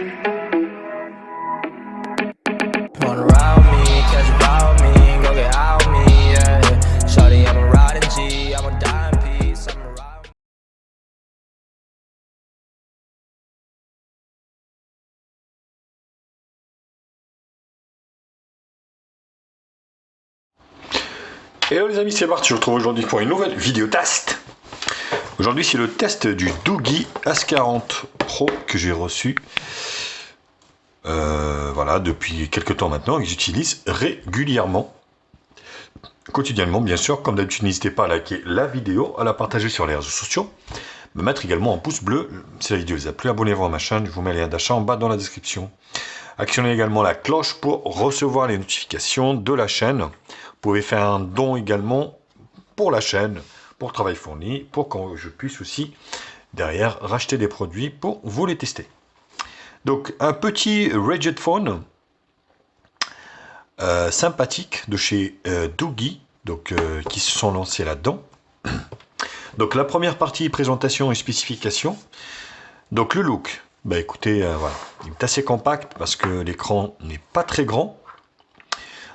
Wanna ride me, catch a vibe with me, go get out with me, yeah. Shawty, I'm a riding G, I'm a dying piece, I'm a ride. Hello les amis, c'est Bart, je vous retrouve aujourd'hui pour une nouvelle vidéo test. Aujourd'hui c'est le test du Doogee S40 Pro que j'ai reçu voilà, depuis quelques temps maintenant et que j'utilise régulièrement, quotidiennement bien sûr. Comme d'habitude, n'hésitez pas à liker la vidéo, à la partager sur les réseaux sociaux, me mettre également un pouce bleu si la vidéo vous a plu, abonnez-vous à ma chaîne, je vous mets les liens d'achat en bas dans la description. Actionnez également la cloche pour recevoir les notifications de la chaîne. Vous pouvez faire un don également pour la chaîne, pour le travail fourni, pour que je puisse aussi derrière racheter des produits pour vous les tester. Donc un petit Raged Phone sympathique de chez Doogee, donc qui se sont lancés là-dedans. Donc la première partie, présentation et spécification. Donc le look, bah écoutez, voilà, il est assez compact parce que l'écran n'est pas très grand.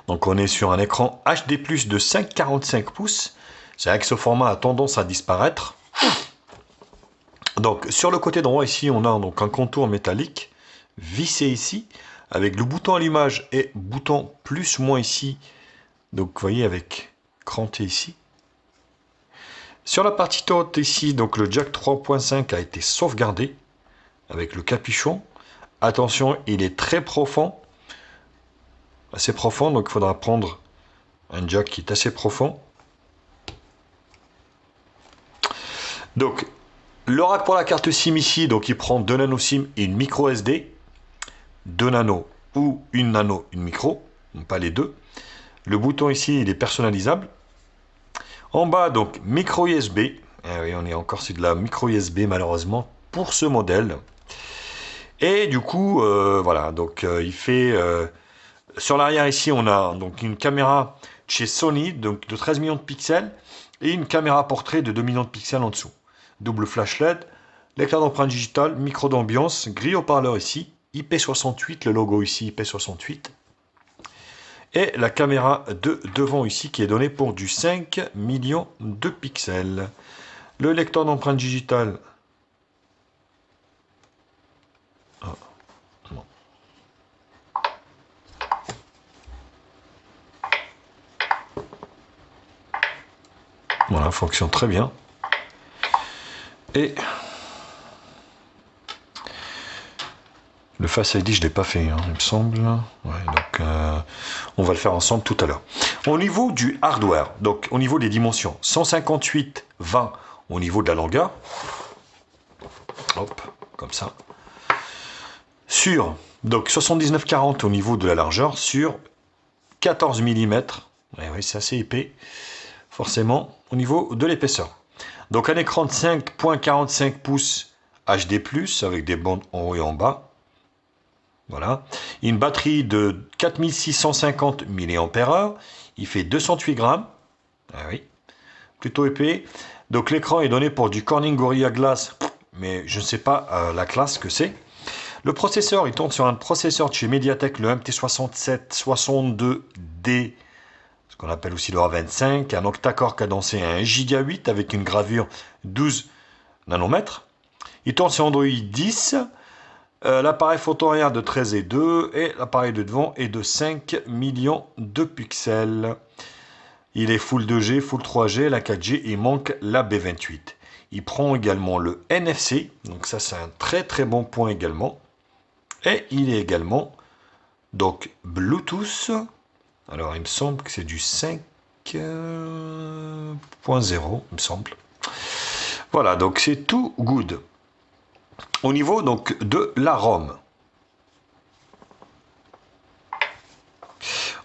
Donc on est sur un écran HD+ de 5,45 pouces. C'est vrai que ce format a tendance à disparaître. Donc sur le côté droit ici, on a donc un contour métallique vissé ici, avec le bouton allumage et bouton plus moins ici. Donc vous voyez, avec cranté ici. Sur la partie haute ici, donc le jack 3.5 a été sauvegardé avec le capuchon. Attention, il est très profond, assez profond, donc il faudra prendre un jack qui est assez profond. Donc le rack pour la carte SIM ici, donc il prend 2 nano SIM et une micro SD, 2 nano ou une nano, une micro, pas les deux. Le bouton ici, il est personnalisable. En bas, donc micro USB. Eh oui, on est encore sur de la micro USB malheureusement pour ce modèle. Et du coup, voilà, donc il fait sur l'arrière ici, on a donc une caméra chez Sony, donc de 13 millions de pixels, et une caméra portrait de 2 millions de pixels en dessous. Double flash LED, l'éclair d'empreinte digitale, micro d'ambiance, grille haut-parleur ici, IP68, le logo ici IP68. Et la caméra de devant ici qui est donnée pour du 5 millions de pixels. Le lecteur d'empreinte digitale. Ah, non. Voilà, fonctionne très bien. Et le Face ID, je ne l'ai pas fait, hein, il me semble. Ouais, donc, on va le faire ensemble tout à l'heure. Au niveau du hardware, donc au niveau des dimensions, 158/20 au niveau de la longueur. Hop, comme ça. Sur, donc 79/40 au niveau de la largeur, sur 14 mm. Ouais, oui, c'est assez épais, forcément, au niveau de l'épaisseur. Donc un écran de 5,45 pouces HD+, avec des bandes en haut et en bas. Voilà. Une batterie de 4650 mAh. Il fait 208 grammes. Ah oui, plutôt épais. Donc l'écran est donné pour du Corning Gorilla Glass, mais je ne sais pas la classe que c'est. Le processeur, il tourne sur un processeur de chez Mediatek, le MT6762D, ce qu'on appelle aussi le A25, un octa-core cadencé à 1 Go 8 avec une gravure 12 nanomètres. Il tourne sur Android 10. L'appareil photo arrière de 13,2 et l'appareil de devant est de 5 millions de pixels. Il est full 2G, full 3G, la 4G, il manque la B28. Il prend également le NFC, donc ça c'est un très très bon point également. Et il est également donc Bluetooth. Alors il me semble que c'est du 5.0, il me semble. Voilà, donc c'est tout good. Au niveau donc de la ROM,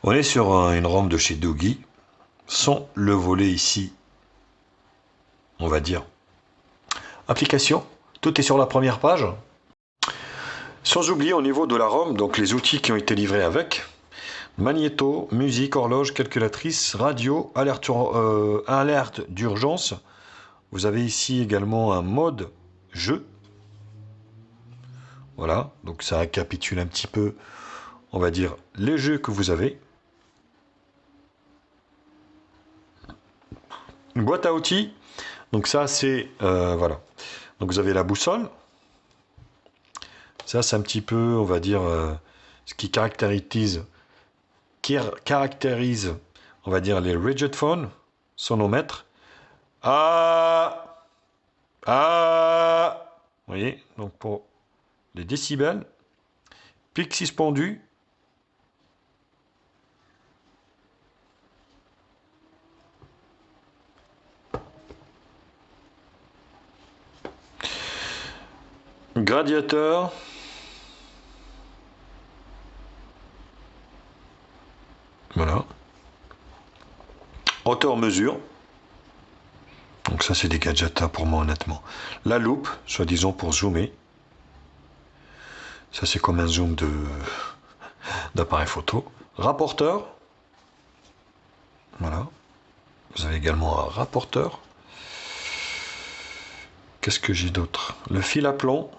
on est sur une ROM de chez Doogee, sans le volet ici, on va dire application. Tout est sur la première page. Sans oublier au niveau de la ROM, donc les outils qui ont été livrés avec. Magnéto, musique, horloge, calculatrice, radio, alerte d'urgence. Vous avez ici également un mode jeu. Voilà, donc ça récapitule un petit peu, on va dire, les jeux que vous avez. Une boîte à outils, donc ça c'est, voilà. Donc vous avez la boussole. Ça c'est un petit peu, on va dire, ce qui caractérise, on va dire, les rigid phones, sonomètres. Ah, ah, vous voyez, donc pour les décibels, pic suspendu. Gradiateur. Voilà. Hauteur mesure. Donc ça c'est des gadgets pour moi honnêtement. La loupe, soi-disant pour zoomer. Ça c'est comme un zoom d'appareil photo. Rapporteur. Voilà. Vous avez également un rapporteur. Qu'est-ce que j'ai d'autre? Le fil à plomb.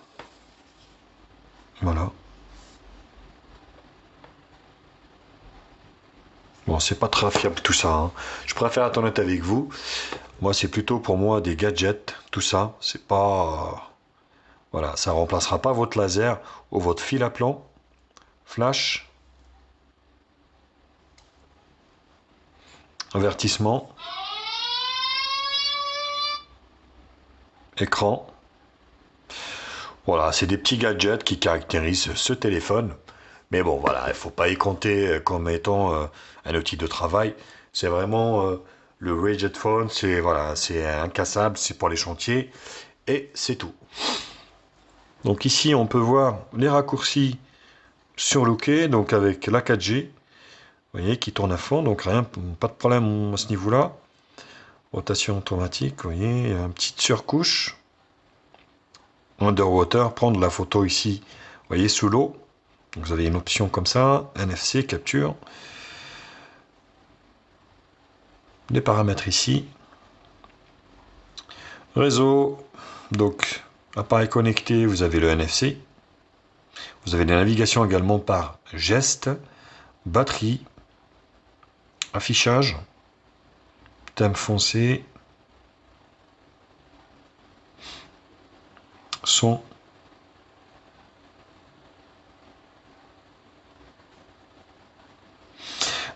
Voilà. Bon, c'est pas très fiable tout ça, hein. Je préfère être honnête avec vous. Moi, c'est plutôt pour moi des gadgets, tout ça. C'est pas... voilà, ça remplacera pas votre laser ou votre fil à plomb. Flash. Avertissement. Écran. Voilà, c'est des petits gadgets qui caractérisent ce téléphone. Mais bon, voilà, il ne faut pas y compter comme étant un outil de travail. C'est vraiment le rigid phone, c'est voilà, c'est incassable, c'est pour les chantiers et c'est tout. Donc ici, on peut voir les raccourcis surlookés, donc avec la 4G, vous voyez, qui tourne à fond, donc rien, pas de problème à ce niveau-là. Rotation automatique, vous voyez, une petite surcouche. Underwater, prendre la photo ici, vous voyez, sous l'eau. Donc vous avez une option comme ça, NFC, capture. Les paramètres ici. Réseau, donc appareil connecté, vous avez le NFC. Vous avez des navigations également par geste, batterie, affichage, thème foncé, son.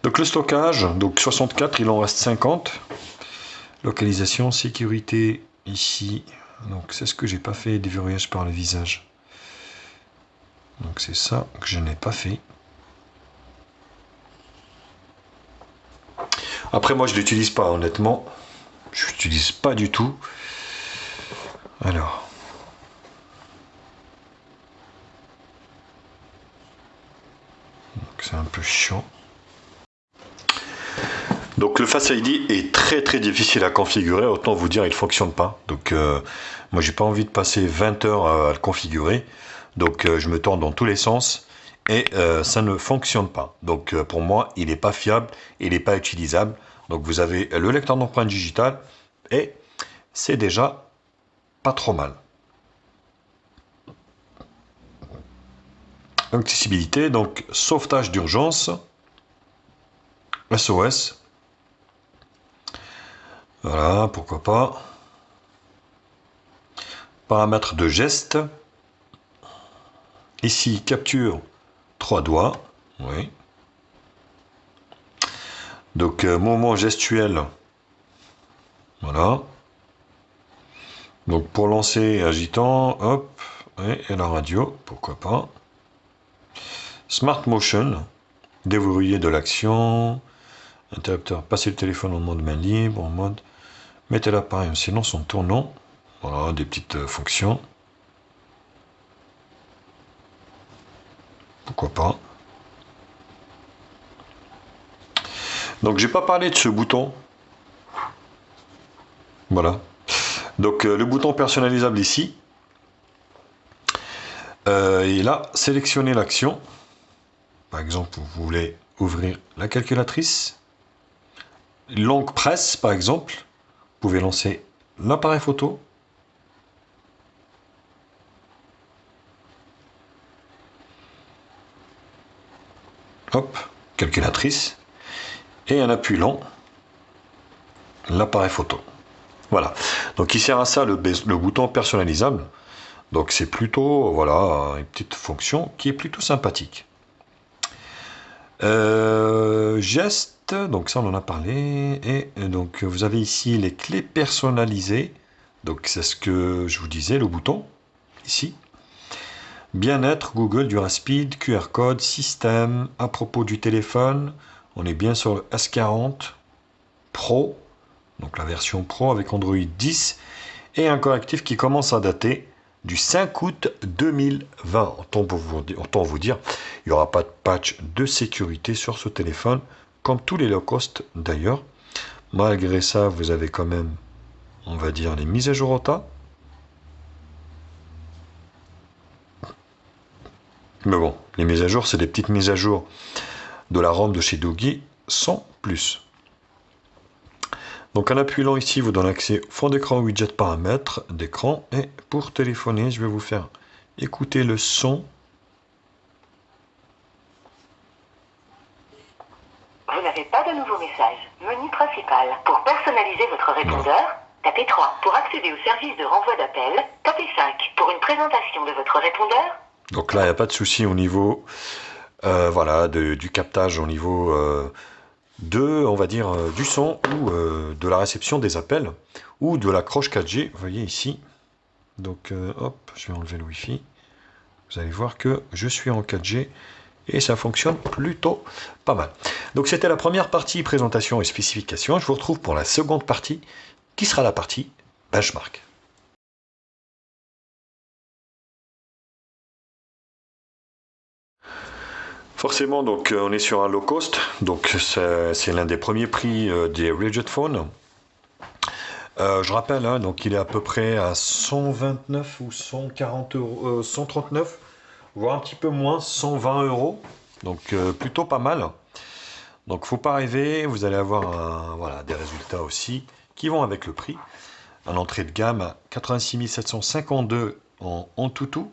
Donc le stockage, donc 64, il en reste 50. Localisation, sécurité, ici. Donc c'est ce que j'ai pas fait, déverrouillage par le visage. Donc c'est ça que je n'ai pas fait. Après moi je l'utilise pas honnêtement. Je l'utilise pas du tout. Alors. C'est un peu chiant. Donc le Face ID est très difficile à configurer, autant vous dire il ne fonctionne pas. Donc moi j'ai pas envie de passer 20 heures à le configurer. Donc je me tourne dans tous les sens et ça ne fonctionne pas. Donc pour moi il n'est pas fiable, il n'est pas utilisable. Donc vous avez le lecteur d'empreintes digitales et c'est déjà pas trop mal. Accessibilité, donc sauvetage d'urgence, SOS. Voilà, pourquoi pas. Paramètres de geste. Ici, capture 3 doigts. Oui. Donc, mouvement gestuel. Voilà. Donc, pour lancer, agitant, hop, et la radio, pourquoi pas. Smart Motion. Déverrouiller de l'action. Interrupteur, passer le téléphone en mode main libre, en mode... mettez l'appareil en silence en tournant. Voilà, des petites fonctions. Pourquoi pas. Donc j'ai pas parlé de ce bouton. Voilà. Donc le bouton personnalisable ici. Et là, sélectionnez l'action. Par exemple, vous voulez ouvrir la calculatrice. Longue presse, par exemple. Vous pouvez lancer l'appareil photo. hop, calculatrice, et en appuyant l'appareil photo. Voilà, donc il sert à ça le bouton personnalisable. Donc c'est plutôt, voilà, une petite fonction qui est plutôt sympathique. Geste, donc ça on en a parlé, et donc vous avez ici les clés personnalisées, donc c'est ce que je vous disais, le bouton, ici. Bien-être, Google, Duraspeed, QR code, système, à propos du téléphone, on est bien sur le S40 Pro, donc la version Pro avec Android 10, et un correctif qui commence à dater du 5 août 2020. Autant vous dire, il n'y aura pas de patch de sécurité sur ce téléphone, comme tous les low cost d'ailleurs. Malgré ça, vous avez quand même, on va dire, les mises à jour au tas. Mais bon, les mises à jour, c'est des petites mises à jour de la ROM de chez Doogie, sans plus. Donc en appuyant ici, vous donne accès au fond d'écran, widget paramètres d'écran. Et pour téléphoner, je vais vous faire écouter le son. Vous n'avez pas de nouveau message. Menu principal. Pour personnaliser votre répondeur, tapez 3. Pour accéder au service de renvoi d'appel, tapez 5. Pour une présentation de votre répondeur. Donc là, il n'y a pas de souci au niveau voilà, du captage, au niveau on va dire, du son ou de la réception des appels ou de l'accroche 4G. Vous voyez ici. Donc hop, je vais enlever le Wi-Fi. Vous allez voir que je suis en 4G et ça fonctionne plutôt pas mal. Donc c'était la première partie présentation et spécification. Je vous retrouve pour la seconde partie qui sera la partie benchmark. Forcément, donc on est sur un low cost, donc c'est l'un des premiers prix des Rigid Phone. Je rappelle, hein, donc il est à peu près à 129 ou 140 euros, 139, voire un petit peu moins, 120 euros. Donc plutôt pas mal. Donc faut pas rêver, vous allez avoir voilà, des résultats aussi qui vont avec le prix. Un entrée de gamme à 86 752 en tout.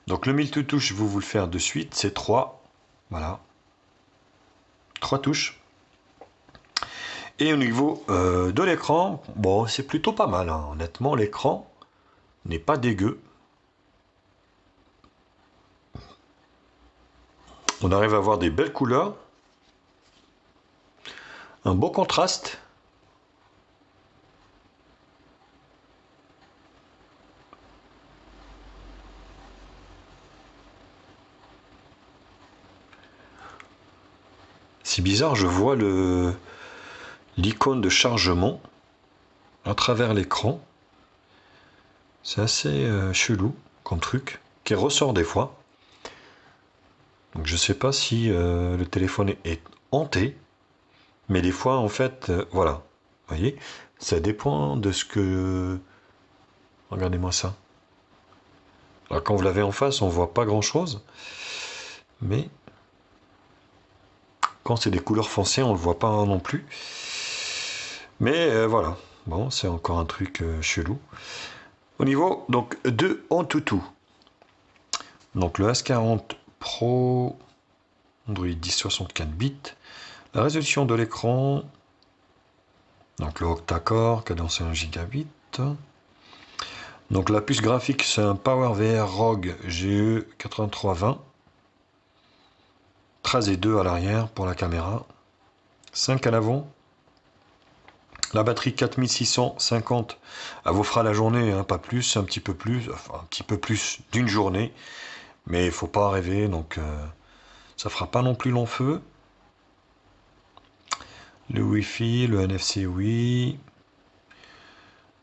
Donc le 1000 touches, je vais vous le faire de suite, c'est 3. Voilà. 3 touches. Et au niveau de l'écran, bon, c'est plutôt pas mal. Hein. Honnêtement, l'écran n'est pas dégueu. On arrive à avoir des belles couleurs. Un beau contraste. C'est bizarre, je vois l'icône de chargement à travers l'écran. C'est assez chelou comme truc qui ressort des fois. Donc je sais pas si le téléphone est hanté, mais des fois en fait, voilà, vous voyez, ça dépend de ce que... Regardez-moi ça. Alors quand vous l'avez en face, on voit pas grand chose, mais quand c'est des couleurs foncées, on le voit pas non plus. Mais voilà, bon, c'est encore un truc chelou. Au niveau donc de Antutu, donc le S40 Pro, Android 10 64 bits, la résolution de l'écran, donc le octa-core, cadence 1 gigabit. Donc la puce graphique, c'est un PowerVR ROG GE 8320. 13 et 2 à l'arrière pour la caméra, 5 à l'avant. La batterie 4650, elle vous fera la journée, hein, pas plus, un petit peu plus, enfin un petit peu plus d'une journée, mais il faut pas rêver, donc ça fera pas non plus long feu. Le Wi-Fi, le NFC, oui.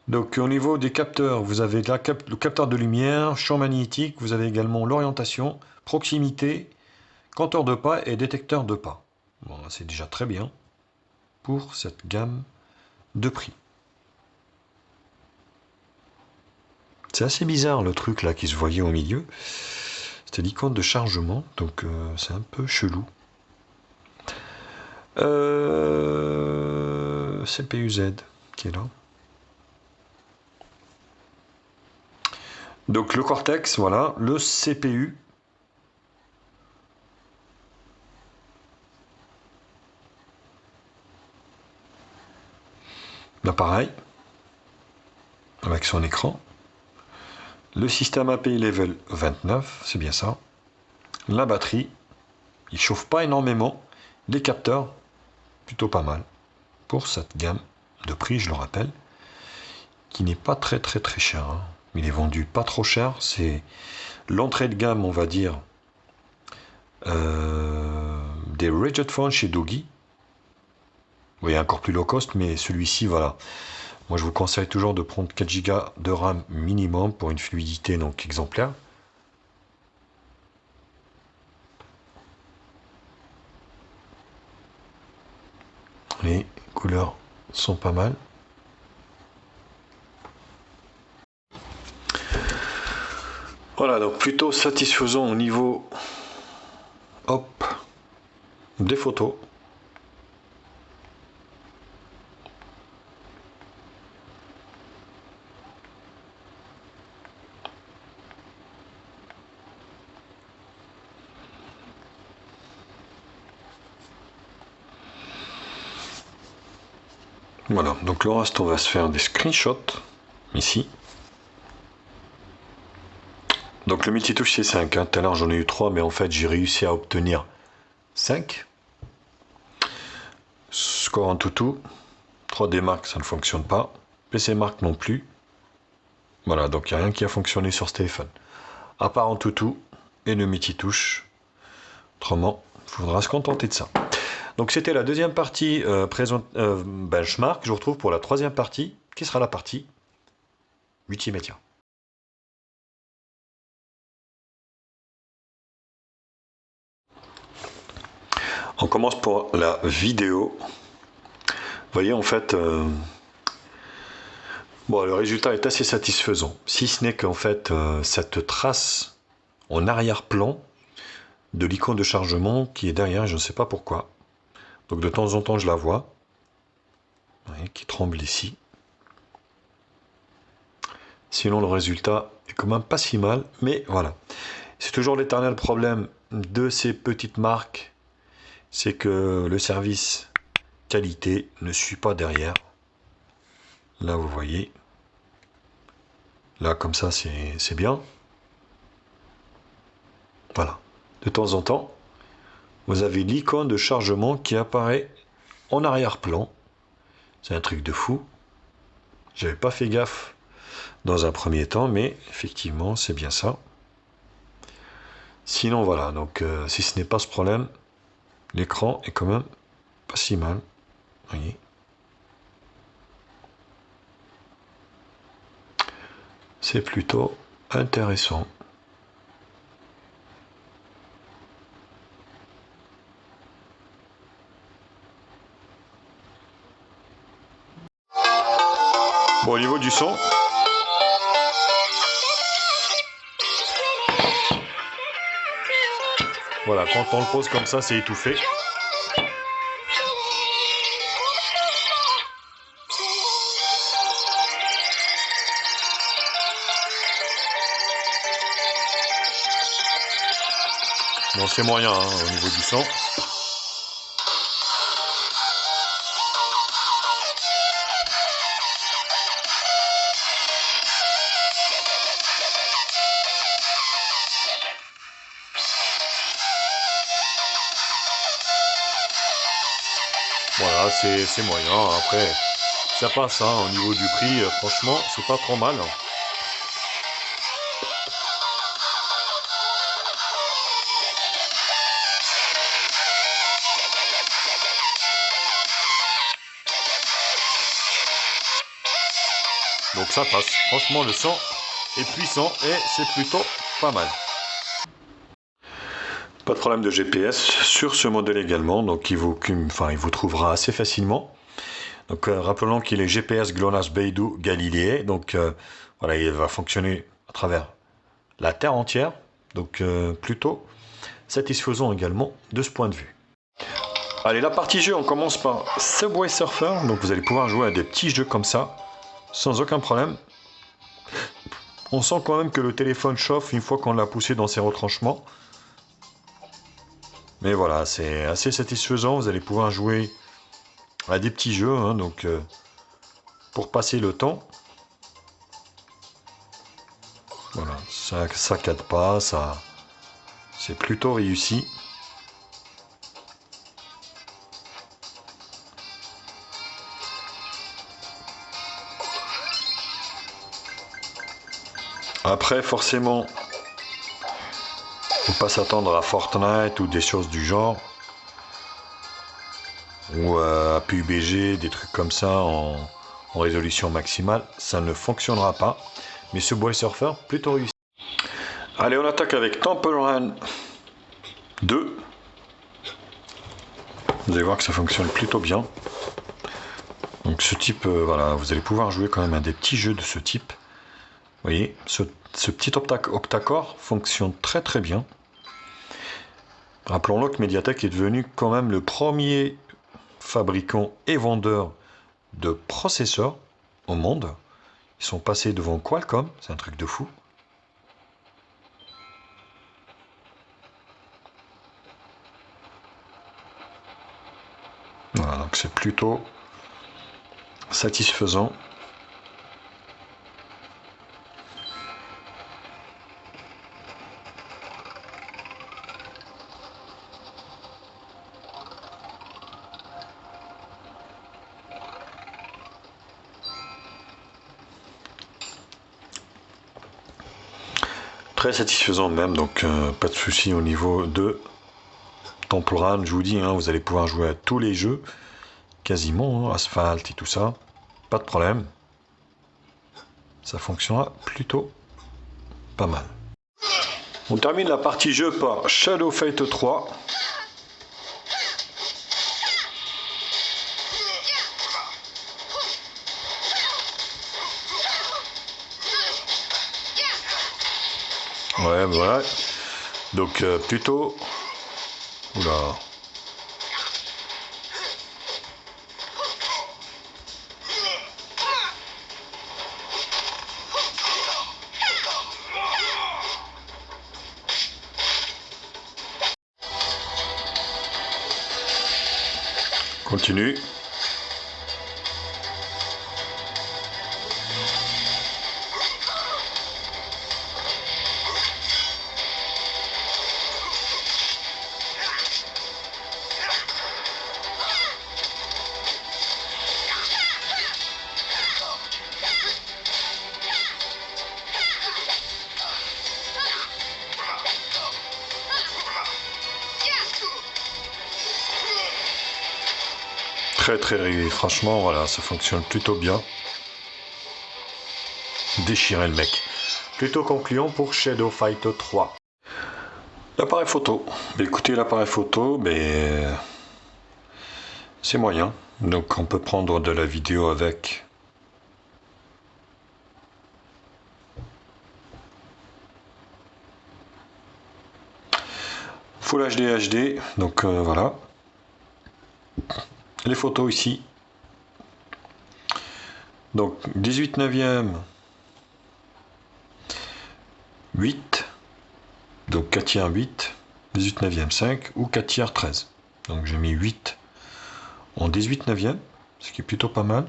Donc au niveau des capteurs, vous avez le capteur de lumière, champ magnétique, vous avez également l'orientation, proximité, compteur de pas et détecteur de pas. Bon, c'est déjà très bien pour cette gamme de prix. C'est assez bizarre le truc là qui se voyait au milieu. C'était l'icône de chargement, donc c'est un peu chelou. CPU Z qui est là. Donc le Cortex, voilà, le CPU. l'appareil avec son écran. Le système API level 29, c'est bien ça. La batterie, il chauffe pas énormément. Les capteurs, plutôt pas mal. Pour cette gamme de prix, je le rappelle, qui n'est pas très cher. Hein. Il est vendu pas trop cher. C'est l'entrée de gamme, on va dire, des Rigid Phone chez Doogee. Vous voyez, encore plus low cost, mais celui-ci, voilà. Moi, je vous conseille toujours de prendre 4 Go de RAM minimum pour une fluidité donc exemplaire. Les couleurs sont pas mal. Voilà, donc plutôt satisfaisant au niveau des photos. Voilà, donc le reste, on va se faire des screenshots ici. Donc le multitouche c'est 5, hein. Tout à l'heure j'en ai eu 3, mais en fait j'ai réussi à obtenir 5. Score en toutou, 3D Mark ça ne fonctionne pas, PC Mark non plus. Voilà, donc il n'y a rien qui a fonctionné sur ce téléphone. À part en toutou et le multitouche. Autrement, il faudra se contenter de ça. Donc c'était la deuxième partie benchmark. Je vous retrouve pour la troisième partie, qui sera la partie multimédia. On commence pour la vidéo. Vous voyez, en fait, bon, le résultat est assez satisfaisant. Si ce n'est qu'en fait, cette trace en arrière-plan de l'icône de chargement qui est derrière, je ne sais pas pourquoi. Donc de temps en temps, je la vois. Vous voyez, qui tremble ici. Sinon, le résultat est quand même pas si mal. Mais voilà. C'est toujours l'éternel problème de ces petites marques. C'est que le service qualité ne suit pas derrière. Là, vous voyez. Là, comme ça, c'est bien. Voilà. De temps en temps, vous avez l'icône de chargement qui apparaît en arrière-plan. C'est un truc de fou. J'avais pas fait gaffe dans un premier temps, mais effectivement, c'est bien ça. Sinon, voilà. Donc, si ce n'est pas ce problème, l'écran est quand même pas si mal. Vous voyez. C'est plutôt intéressant. Bon, au niveau du son, voilà, quand on le pose comme ça, c'est étouffé. Bon, c'est moyen hein, au niveau du son. Voilà, c'est moyen. Après, ça passe hein, au niveau du prix. Franchement, c'est pas trop mal. Donc ça passe. Franchement, le son est puissant et c'est plutôt pas mal. Pas de problème de GPS sur ce modèle également, donc il vous trouvera assez facilement. Donc rappelons qu'il est GPS GLONASS, Beidou, Galilée, donc voilà, il va fonctionner à travers la Terre entière, donc plutôt satisfaisant également de ce point de vue. Allez, la partie jeu, on commence par Subway Surfer, donc vous allez pouvoir jouer à des petits jeux comme ça, sans aucun problème. On sent quand même que le téléphone chauffe une fois qu'on l'a poussé dans ses retranchements. Mais voilà, c'est assez satisfaisant. Vous allez pouvoir jouer à des petits jeux. Hein, donc, pour passer le temps. Voilà, ça saccade pas, ça, c'est plutôt réussi. Après, forcément, faut pas s'attendre à Fortnite ou des choses du genre, ou à PUBG, des trucs comme ça en résolution maximale, ça ne fonctionnera pas. Mais ce Subway Surfer, plutôt réussi. Allez, on attaque avec Temple Run 2. Vous allez voir que ça fonctionne plutôt bien. Donc ce type, voilà, vous allez pouvoir jouer quand même à des petits jeux de ce type. Vous voyez, ce petit octacore fonctionne très très bien. Rappelons-le que Mediatek est devenu quand même le premier fabricant et vendeur de processeurs au monde. Ils sont passés devant Qualcomm, c'est un truc de fou. Voilà, donc c'est plutôt satisfaisant. Très satisfaisant même, donc pas de souci au niveau de Temple Run. Je vous dis, hein, vous allez pouvoir jouer à tous les jeux, quasiment, hein, Asphalt et tout ça, pas de problème. Ça fonctionnera plutôt pas mal. On termine la partie jeu par Shadow Fighter 3. Ouais, voilà. Donc plutôt... Oula. Continue. Très franchement, voilà, ça fonctionne plutôt bien. Déchiré le mec. Plutôt concluant pour Shadow Fighter 3. L'appareil photo. Écoutez, l'appareil photo, mais c'est moyen. Donc on peut prendre de la vidéo avec. Full HD HD, donc voilà. Les photos ici. Donc 18 neuvième 8. Donc 4 tiers 8. 18 neuvième 5 ou 4 tiers 13. Donc j'ai mis 8 en 18 neuvième, ce qui est plutôt pas mal.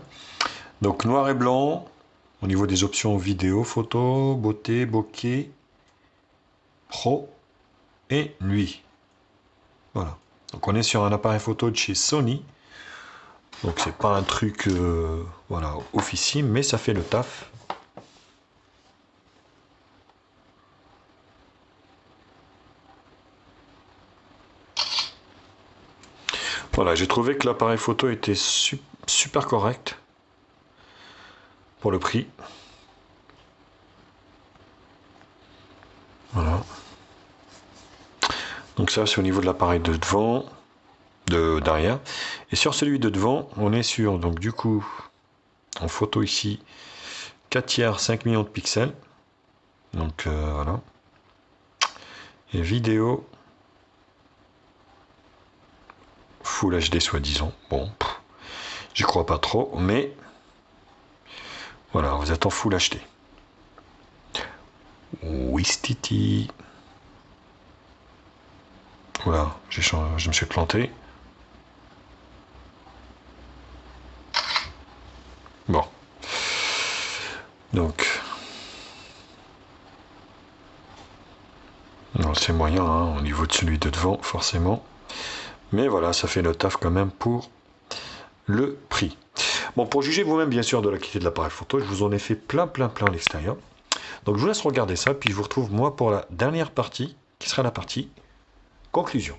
Donc noir et blanc. Au niveau des options vidéo, photo, beauté, bokeh, pro et nuit. Voilà. Donc on est sur un appareil photo de chez Sony. Donc c'est pas un truc voilà, officime, mais ça fait le taf. Voilà, j'ai trouvé que l'appareil photo était super correct pour le prix. Voilà. Donc ça c'est au niveau de l'appareil de devant. Derrière, et sur celui de devant on est sur, donc du coup en photo ici 4 tiers 5 millions de pixels, donc voilà, et vidéo Full HD soi-disant, bon j'y crois pas trop, mais voilà, vous êtes en Full HD. Ouistiti. Voilà, je me suis planté. Bon, Non, c'est moyen, hein, au niveau de celui de devant, forcément. Mais voilà, ça fait le taf quand même pour le prix. Bon, pour juger vous-même, bien sûr, de la qualité de l'appareil photo, je vous en ai fait plein à l'extérieur. Donc, je vous laisse regarder ça, puis je vous retrouve, moi, pour la dernière partie, qui sera la partie conclusion.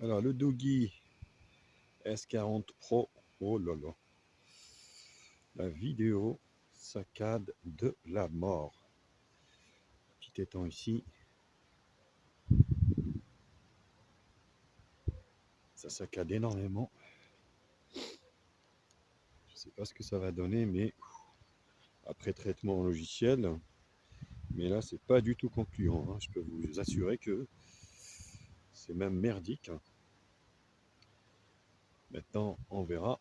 Alors, le Doogee S40 Pro, oh là là, la vidéo saccade de la mort. Petit étang ici, ça saccade énormément. Je sais pas ce que ça va donner, mais après traitement logiciel, mais là c'est pas du tout concluant, hein. Je peux vous assurer que c'est même merdique. Maintenant on verra,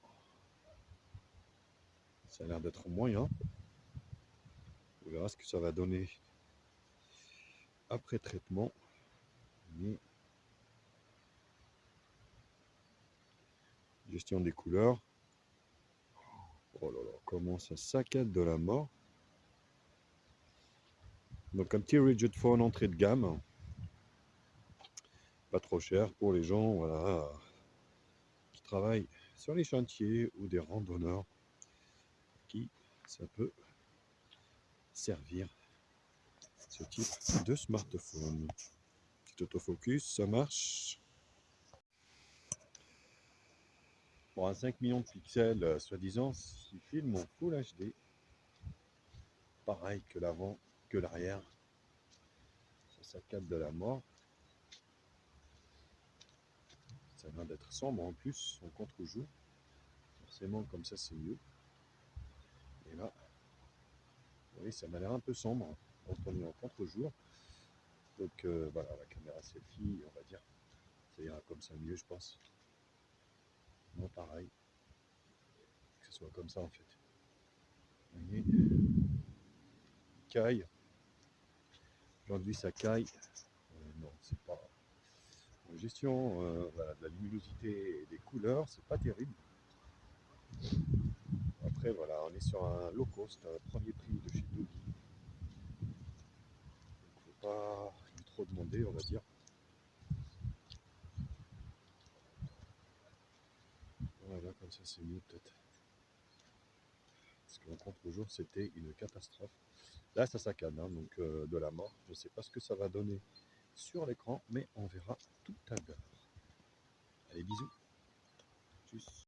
ça a l'air d'être moyen, on verra ce que ça va donner après traitement. Mais gestion des couleurs, oh là là, comment ça saccade de la mort. Donc un petit rigid phone entrée de gamme, pas trop cher pour les gens, voilà, qui travaillent sur les chantiers ou des randonneurs, qui ça peut servir ce type de smartphone. Petit autofocus, ça marche. Pour un 5 millions de pixels, soi-disant, il filme en Full HD. Pareil que l'avant, que l'arrière. Ça saccade de la mort. Ça a l'air d'être sombre en plus, en contre-jour. Forcément, comme ça, c'est mieux. Et là, oui, ça m'a l'air un peu sombre quand on est en contre-jour. Donc voilà, la caméra selfie, on va dire, ça ira comme ça mieux, je pense. Non, pareil, que ce soit comme ça en fait. Vous voyez, caille. Aujourd'hui, ça caille. Non, c'est pas. En gestion voilà, de la luminosité et des couleurs, c'est pas terrible. Après, voilà, on est sur un low cost, un premier prix de chez Doogee. pas trop demandé, on va dire. Voilà, comme ça c'est mieux peut-être. Parce qu'en contre-jour, c'était une catastrophe. Là, ça saccade, hein, donc de la mort. Je ne sais pas ce que ça va donner sur l'écran, mais on verra tout à l'heure. Allez, bisous. Tchuss.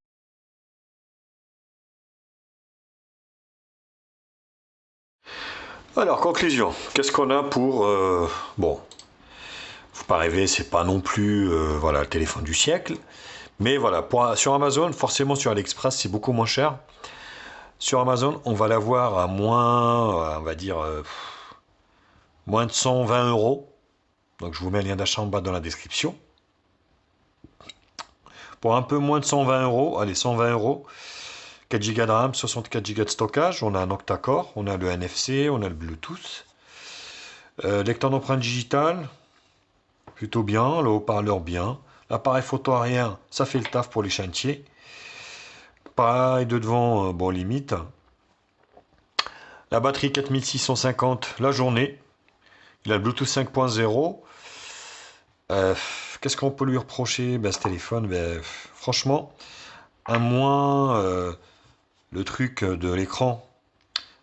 Alors, conclusion. Qu'est-ce qu'on a pour... bon, faut pas rêver, c'est pas non plus voilà, le téléphone du siècle. Mais voilà, sur Amazon, forcément sur AliExpress, c'est beaucoup moins cher. Sur Amazon, on va l'avoir à moins, on va dire, moins de 120 euros. Donc je vous mets le lien d'achat en bas dans la description. Pour un peu moins de 120 euros, allez, 120 euros, 4 Go de RAM, 64 Go de stockage, on a un octa-core, on a le NFC, on a le Bluetooth. Lecteur d'empreinte digitale, plutôt bien, le haut-parleur bien. L'appareil photo arrière, ça fait le taf pour les chantiers. Pareil de devant, bon limite. La batterie 4650 la journée. Il a le Bluetooth 5.0. Qu'est-ce qu'on peut lui reprocher? Ben, ce téléphone, ben, franchement, à moins le truc de l'écran,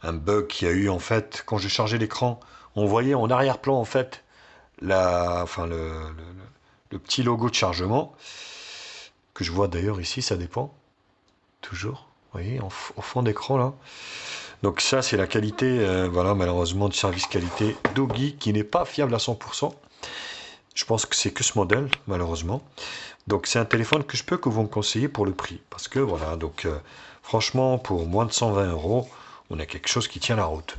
un bug qu'il y a eu en fait, quand j'ai chargé l'écran, on voyait en arrière-plan en fait le petit logo de chargement, que je vois d'ailleurs ici, ça dépend, toujours, vous voyez, au fond d'écran là. Donc ça c'est la qualité, voilà, malheureusement, de service qualité Doogee qui n'est pas fiable à 100%. Je pense que c'est que ce modèle, malheureusement. Donc c'est un téléphone que je peux que vous me conseiller pour le prix. Parce que voilà, donc franchement, pour moins de 120 euros, on a quelque chose qui tient la route.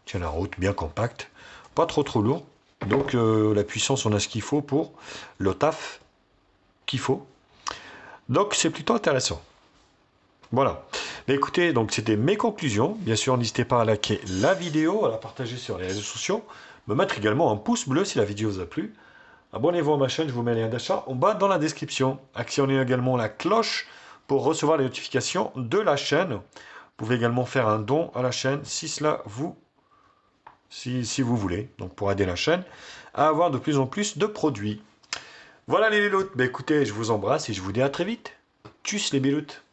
Tient la route, bien compact, pas trop lourd. Donc la puissance, on a ce qu'il faut pour le taf qu'il faut. Donc c'est plutôt intéressant. Voilà. Mais écoutez, donc c'était mes conclusions. Bien sûr, n'hésitez pas à liker la vidéo, à la partager sur les réseaux sociaux, me mettre également un pouce bleu si la vidéo vous a plu. Abonnez-vous à ma chaîne, je vous mets le lien d'achat en bas dans la description. Actionnez également la cloche pour recevoir les notifications de la chaîne. Vous pouvez également faire un don à la chaîne si vous voulez. Donc pour aider la chaîne à avoir de plus en plus de produits. Voilà les béloutes. Ben écoutez, je vous embrasse et je vous dis à très vite. Tchuss les béloutes.